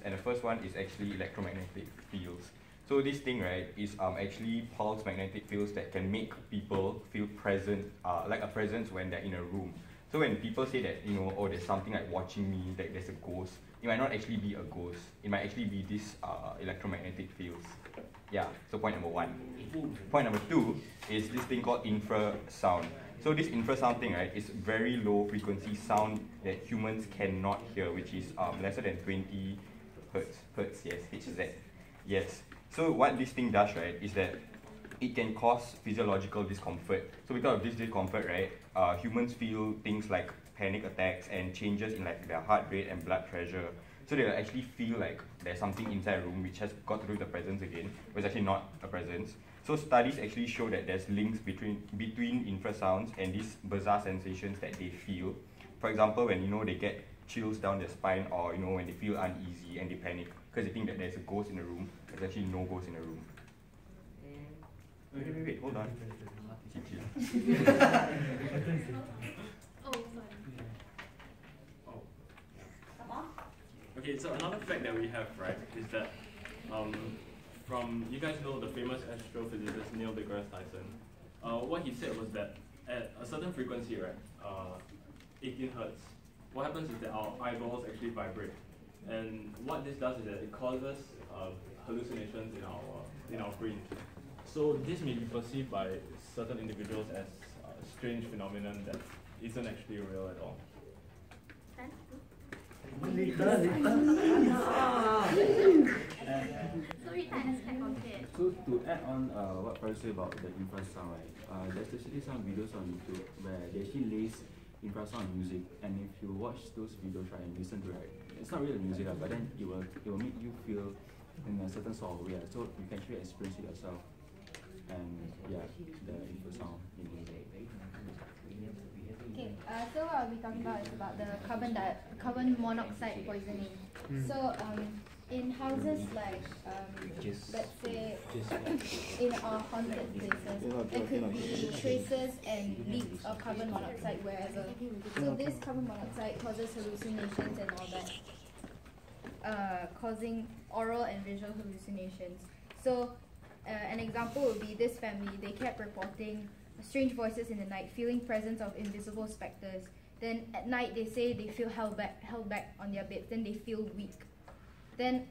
and the first one is actually electromagnetic fields. So this thing, right, is actually pulse magnetic fields that can make people feel present, like a presence when they're in a room. So when people say that, you know, oh, there's something like watching me, that there's a ghost, it might not actually be a ghost. It might actually be this electromagnetic fields. Yeah, so point number one. Point number two is this thing called infrasound. So this infrasound thing, right, is very low frequency sound that humans cannot hear, which is lesser than 20 hertz, yes, Hz. Yes. So what this thing does, right, is that it can cause physiological discomfort. So because of this discomfort, right, humans feel things like panic attacks and changes in like their heart rate and blood pressure. So they'll actually feel like there's something inside a room which has got to do with the presence again, but it's actually not a presence. So studies actually show that there's links between infrasounds and these bizarre sensations that they feel. For example, when, you know, they get chills down their spine, or, you know, when they feel uneasy and they panic because they think that there's a ghost in the room. There's actually no ghost in the room. Wait, hold on. Okay, so another fact that we have, right, is that from, you guys know the famous astrophysicist Neil deGrasse Tyson. What he said was that at a certain frequency, right, 18 hertz, what happens is that our eyeballs actually vibrate, and what this does is that it causes hallucinations in our brain. So this may be perceived by certain individuals as a strange phenomenon that isn't actually real at all. So to add on what Faris said about the infrasound, right, there's actually some videos on YouTube where they actually lace infrasound music, and if you watch those videos, right, and listen to it, it's not really music, but then it will make you feel in a certain sort of way, so you can actually experience it yourself. And yeah, the infrasound in music. Okay, so what I'll be talking about is about the carbon monoxide poisoning. So in houses like, let's say, in our haunted places, there could be traces and leaks of carbon monoxide wherever. So this carbon monoxide causes hallucinations and all that, causing oral and visual hallucinations. So an example would be this family. They kept reporting strange voices in the night, feeling presence of invisible specters. Then at night they say they feel held back on their beds. Then they feel weak. Then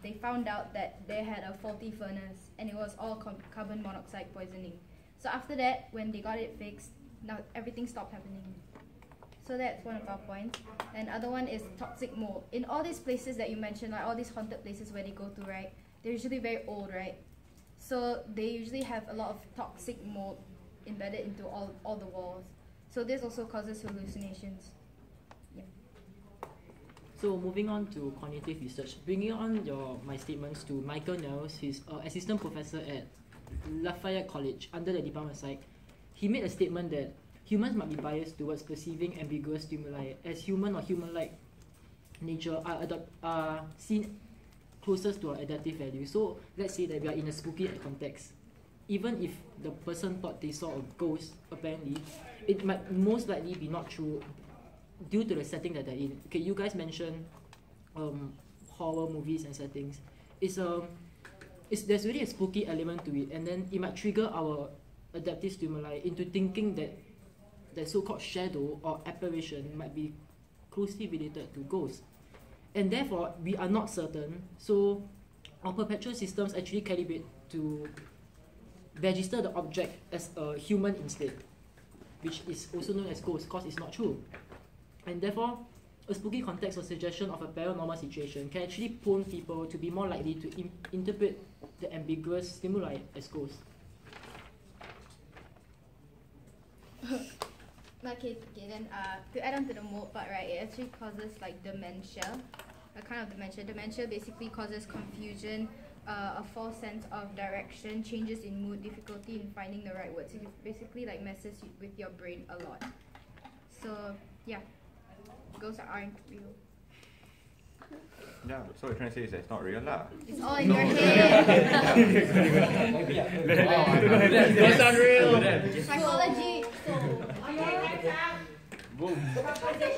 they found out that they had a faulty furnace, and it was all carbon monoxide poisoning. So after that, when they got it fixed, now everything stopped happening. So that's one of our points. And other one is toxic mold. In all these places that you mentioned, like all these haunted places where they go to, right, they're usually very old, right? So they usually have a lot of toxic mold embedded into all the walls. So this also causes hallucinations. Yeah. So moving on to cognitive research, bringing on my statements to Michael Nels, he's an assistant professor at Lafayette College under the Department of Psych. He made a statement that humans might be biased towards perceiving ambiguous stimuli, as human or human-like nature are seen closest to our adaptive value. So let's say that we are in a spooky context. Even if the person thought they saw a ghost, apparently, it might most likely be not true due to the setting that they're in. Okay, you guys mentioned horror movies and settings. There's really a spooky element to it, and then it might trigger our adaptive stimuli into thinking that the so-called shadow or apparition might be closely related to ghosts. And therefore, we are not certain, so our perpetual systems actually calibrate to register the object as a human instead, which is also known as ghost, because it's not true. And therefore, a spooky context or suggestion of a paranormal situation can actually prone people to be more likely to interpret the ambiguous stimuli as ghosts. Okay, then to add on to the mold part, right, it actually causes like dementia, a kind of dementia. Dementia basically causes confusion, a false sense of direction, changes in mood, difficulty in finding the right words. It basically like messes with your brain a lot. So yeah, ghosts aren't real. Yeah, so what you're trying to say is that it's not real lah. It's all in your head. It's unreal. Psychology. So, okay, time's up. Boom.